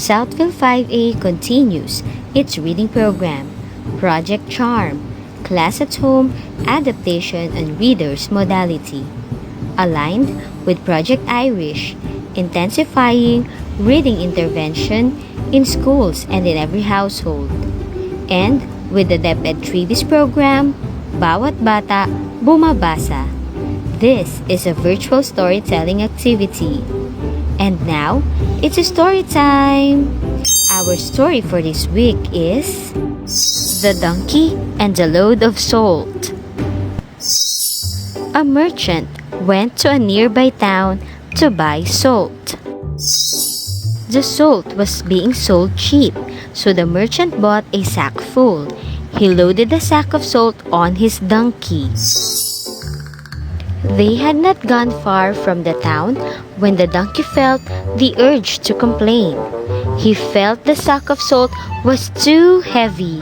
Southville 5A continues its reading program, Project Charm, Class at Home, Adaptation and Readers Modality, aligned with Project Irish, intensifying reading intervention in schools and in every household, and with the Deped Treaties program, Bawat Bata Bumabasa. This is a virtual storytelling activity. And now, it's a story time! Our story for this week is The Donkey and the Load of Salt. A merchant went to a nearby town to buy salt. The salt was being sold cheap, so the merchant bought a sack full. He loaded the sack of salt on his donkey. They had not gone far from the town when the donkey felt the urge to complain. He felt the sack of salt was too heavy.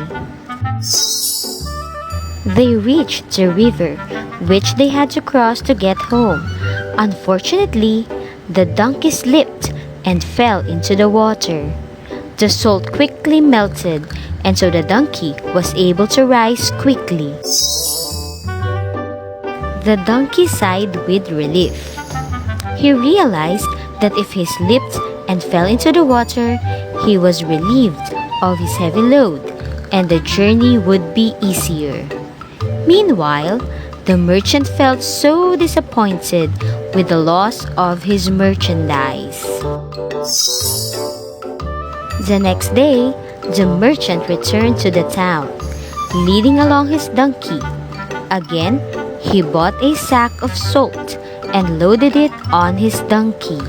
They reached the river, which they had to cross to get home. Unfortunately, the donkey slipped and fell into the water. The salt quickly melted, and so the donkey was able to rise quickly. The donkey sighed with relief. He realized that if he slipped and fell into the water, he was relieved of his heavy load, and the journey would be easier. Meanwhile, the merchant felt so disappointed with the loss of his merchandise. The next day, the merchant returned to the town, leading along his donkey. Again, he bought a sack of salt and loaded it on his donkey.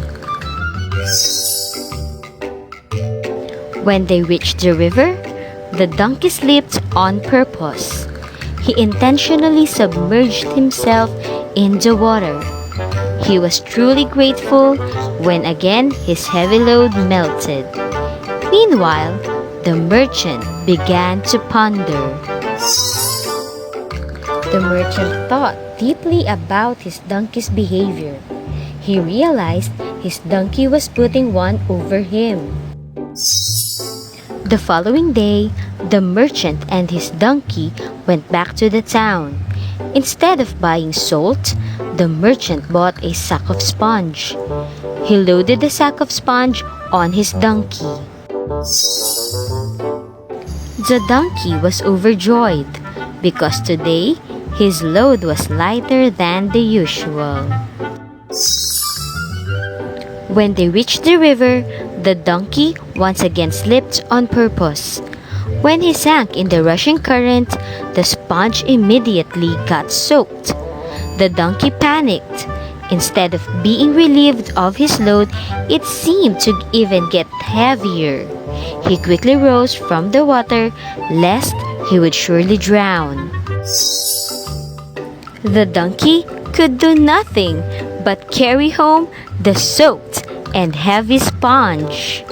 When they reached the river, the donkey slipped on purpose. He intentionally submerged himself in the water. He was truly grateful when again his heavy load melted. Meanwhile, the merchant began to ponder. The merchant thought deeply about his donkey's behavior. He realized his donkey was putting one over him. The following day, the merchant and his donkey went back to the town. Instead of buying salt, the merchant bought a sack of sponge. He loaded the sack of sponge on his donkey. The donkey was overjoyed because today his load was lighter than the usual. When they reached the river, the donkey once again slipped on purpose. When he sank in the rushing current, the sponge immediately got soaked. The donkey panicked. Instead of being relieved of his load, it seemed to even get heavier. He quickly rose from the water, lest he would surely drown. The donkey could do nothing but carry home the soaked and heavy sponge.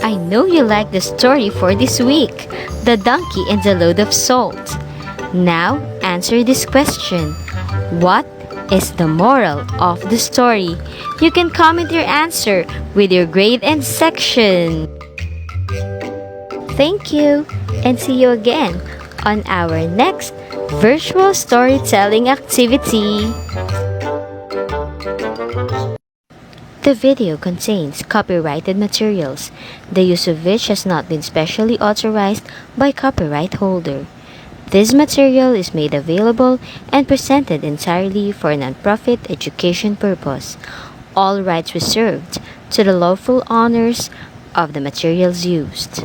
I know you like the story for this week, The Donkey and the Load of Salt. Now, answer this question. What is the moral of the story? You can comment your answer with your grade and section. Thank you, and see you again on our next virtual storytelling activity. The video contains copyrighted materials, the use of which has not been specially authorized by copyright holder. This material is made available and presented entirely for a non-profit education purpose. All rights reserved to the lawful owners of the materials used.